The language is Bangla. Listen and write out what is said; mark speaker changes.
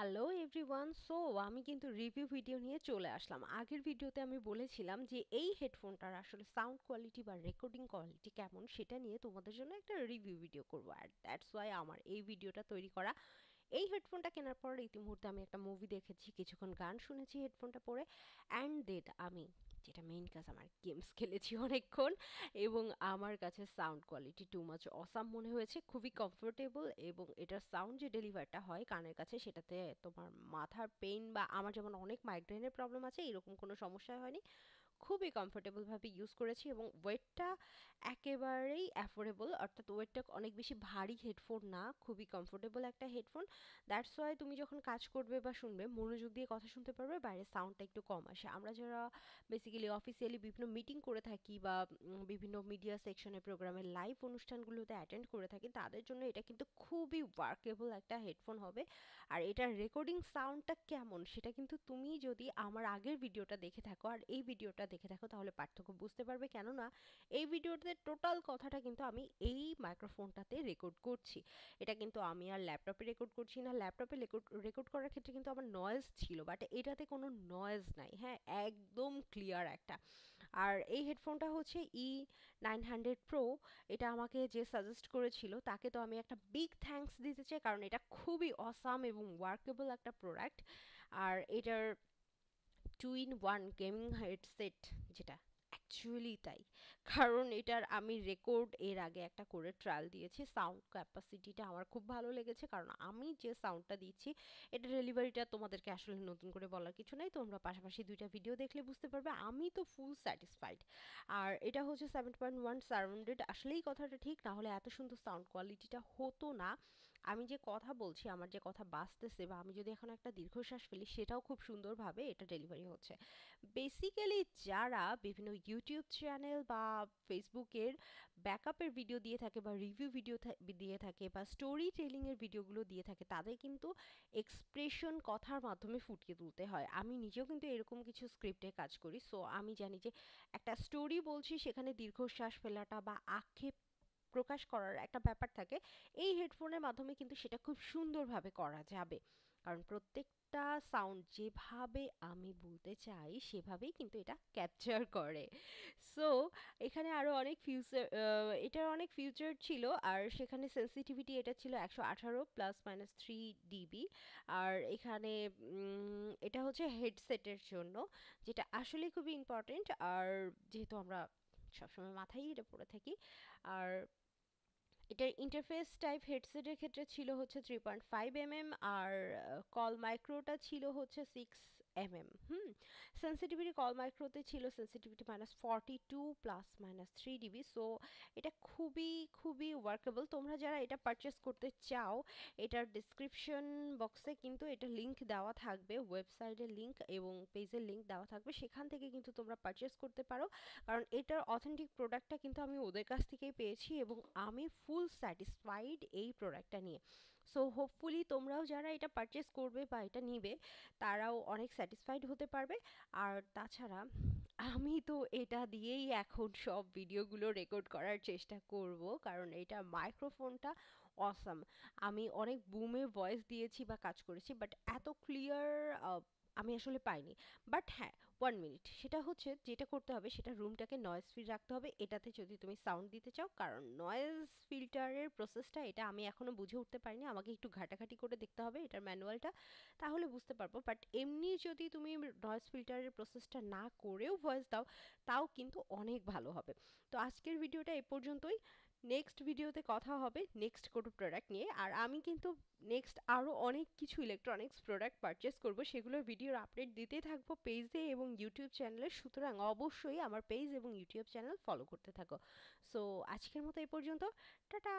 Speaker 1: Hello everyone. আমি কিন্তু রিভিউ ভিডিও নিয়ে চলে আসলাম। আগের ভিডিওতে আমি বলেছিলাম যে এই হেডফোনটার আসলে সাউন্ড কোয়ালিটি বা রেকর্ডিং কোয়ালিটি কেমন সেটা নিয়ে তোমাদের জন্য একটা রিভিউ ভিডিও করব, আর দ্যাটস ওয়াই আমার এই ভিডিওটা তৈরি করা। এই হেডফোনটা কেনার পর ইতিমধ্যে আমি একটা মুভি দেখেছি, কিছুক্ষণ গান শুনেছি হেডফোনটা পরে, অ্যান্ড দেন আমি যেটা মেইন কাজ, আমার গেমস খেলেছি অনেকক্ষণ, এবং আমার কাছে sound quality too much awesome মনে হয়েছে, খুবই কমফোর্টেবল, এবং এটার সাউন্ড যে ডেলিভারটা হয় কানের কাছে সেটাতে তোমার মাথার পেইন বা আমার যেমন অনেক মাইগ্রেনের প্রবলেম আছে এরকম কোনো সমস্যা হয়নি। খুবই কমফোর্টেবলভাবে ইউজ করেছি, এবং ওয়েটটা একেবারেই অ্যাফোর্ডেবল, অর্থাৎ ওয়েটটা অনেক বেশি ভারী হেডফোন না, খুবই কমফোর্টেবল একটা হেডফোন। দ্যাটস ওয়াই তুমি যখন কাজ করবে বা শুনবে মনোযোগ দিয়ে কথা শুনতে পারবে, বাইরে সাউন্ডটা একটু কম আসে। আমরা যারা বেসিক্যালি অফিসিয়ালি বিভিন্ন মিটিং করে থাকি বা বিভিন্ন মিডিয়া সেকশনে প্রোগ্রামের লাইভ অনুষ্ঠানগুলোতে অ্যাটেন্ড করে থাকি, তাদের জন্য এটা কিন্তু খুবই ওয়ার্কেবল একটা হেডফোন হবে। আর এটার রেকর্ডিং সাউন্ডটা কেমন সেটা কিন্তু তুমি যদি আমার আগের ভিডিওটা দেখে থাকো আর এই ভিডিওটা দেখে থাকো তাহলে পার্থক্য বুঝতে পারবে, কেননা এই ভিডিওতে টোটাল কথাটা কিন্তু আমি এই মাইক্রোফোনটাতে রেকর্ড করছি। এটা কিন্তু আমি আর ল্যাপটপে রেকর্ড করছি না। ল্যাপটপে রেকর্ড করার ক্ষেত্রে কিন্তু আমার নয়েজ ছিল, বাট এটাতে কোনো নয়েজ নাই। হ্যাঁ, একদম ক্লিয়ার একটা। আর এই হেডফোনটা হচ্ছে E900 Pro। এটা আমাকে যে সাজেস্ট করেছিল তাকে তো আমি একটা বিগ থ্যাঙ্কস দিতে চাই, কারণ এটা খুবই অসাম এবং ওয়ার্কেবল একটা প্রোডাক্ট। আর এটার 2-in-1 গেমিং হেডসেট, যেটা অ্যাকচুয়ালি তাই, কারণ এটার আমি রেকর্ড এর আগে একটা করে ট্রায়াল দিয়েছি। সাউন্ড ক্যাপাসিটিটা আমার খুব ভালো লেগেছে, কারণ আমি যে সাউন্ডটা দিচ্ছি এটা ডেলিভারিটা তোমাদেরকে আসলে নতুন করে বলার কিছু নাই, তোমরা পাশাপাশি দুইটা ভিডিও দেখলে বুঝতে পারবে, আমি তো ফুল স্যাটিসফাইড। আর এটা হচ্ছে 7.1 সারাউন্ডেড, আসলেই কথাটা ঠিক, না হলে এত সুন্দর সাউন্ড কোয়ালিটিটা হতো না। আমি যে কথা বলছি, আমার যে কথা বাজতেছে, বা আমি যদি এখন একটা দীর্ঘশ্বাস ফেলি সেটাও খুব সুন্দরভাবে এটা ডেলিভারি হচ্ছে। বেসিক্যালি যারা বিভিন্ন ইউটিউব চ্যানেল বা ফেসবুকের ব্যাকআপের ভিডিও দিয়ে থাকে বা রিভিউ ভিডিও দিয়ে থাকে বা স্টোরি টেলিংয়ের ভিডিওগুলো দিয়ে থাকে, তাদের কিন্তু এক্সপ্রেশন কথার মাধ্যমে ফুটিয়ে তুলতে হয়। আমি নিজেও কিন্তু এরকম কিছু স্ক্রিপ্টে কাজ করি, সো আমি জানি যে একটা স্টোরি বলছি সেখানে দীর্ঘশ্বাস ফেলাটা বা আক্ষেপ প্রকাশ করার একটা ব্যাপার থাকে। এই হেডফোনের মাধ্যমে কিন্তু সেটা খুব সুন্দরভাবে করা যাবে, কারণ প্রত্যেকটা সাউন্ড যেভাবে আমি বলতে চাই সেভাবেই কিন্তু এটা ক্যাপচার করে। সো এখানে আরও অনেক ফিউচার, এটার অনেক ফিউচার ছিল, আর সেখানে সেন্সিটিভিটি এটা ছিল 118 +-3 dB। আর এখানে এটা হচ্ছে হেডসেটের জন্য, যেটা আসলে খুবই ইম্পর্টেন্ট, আর যেহেতু আমরা সবসময় মাথায় এটা পরে থাকি। আর এটার ইন্টারফেস টাইপ হেডসেটের ক্ষেত্রে ছিল হচ্ছে 3.5 mm, আর কল মাইক্রোটা ছিল হচ্ছে 6 mm। সেন্সিটিভিটি কল মাইক্রোতে ছিল সেন্সিটিভিটি -42 +-3 dB। সো এটা খুবই খুবই ওয়ার্কেবল। তোমরা যারা এটা পারচেস করতে চাও, এটার ডিসক্রিপশন বক্সে কিন্তু এটা লিংক দেওয়া থাকবে, ওয়েবসাইটের লিংক এবং পেজের লিংক দেওয়া থাকবে, সেখান থেকে কিন্তু তোমরা পারচেস করতে পারো, কারণ এটার অথেন্টিক প্রোডাক্টটা কিন্তু আমি ওদের কাছ থেকেই পেয়েছি, এবং আমি ফুল স্যাটিসফাইড এই প্রোডাক্টটা নিয়ে। সো হোপফুলি তোমরাও যারা এটা পারচেস করবে বা এটা নিবে তারাও অনেক স্যাটিসফাইড হতে পারবে। আর তাছাড়া আমি তো এটা দিয়েই এখন সব ভিডিওগুলো রেকর্ড করার চেষ্টা করব, কারণ এটা মাইক্রোফোনটা অসাম। আমি অনেক বুমে ভয়েস দিয়েছি বা কাজ করেছি, বাট এত ক্লিয়ার আমি আসলে পাইনি। বাট হ্যাঁ, 1 মিনিট, সেটা হচ্ছে যেটা করতে হবে সেটা রুমটাকে নয়েজ ফ্রি রাখতে হবে এটাতে, যদি তুমি সাউন্ড দিতে চাও, কারণ নয়েজ ফিল্টারের প্রসেসটা এটা আমি এখনো বুঝে উঠতে পারিনি, আমাকে একটু ঘাটাঘাটি করে দেখতে হবে এটার ম্যানুয়ালটা, তাহলে বুঝতে পারবো। বাট এমনি যদি তুমি নয়েজ ফিল্টারের প্রসেসটা না করেও ভয়েস দাও তাও কিন্তু অনেক ভালো হবে। তো আজকের ভিডিওটা এ পর্যন্তই। নেক্সট ভিডিওতে কথা হবে নেক্সট কোনো প্রোডাক্ট নিয়ে, আর আমি কিন্তু নেক্সট আরও অনেক কিছু ইলেকট্রনিক্স প্রোডাক্ট পারচেস করব, সেগুলোর ভিডিওর আপডেট দিতেই থাকবো পেজে এবং ইউটিউব চ্যানেলে, সুতরাং অবশ্যই আমার পেজ এবং ইউটিউব চ্যানেল ফলো করতে থাকো। সো আজকের মতো এই পর্যন্ত, টাটা।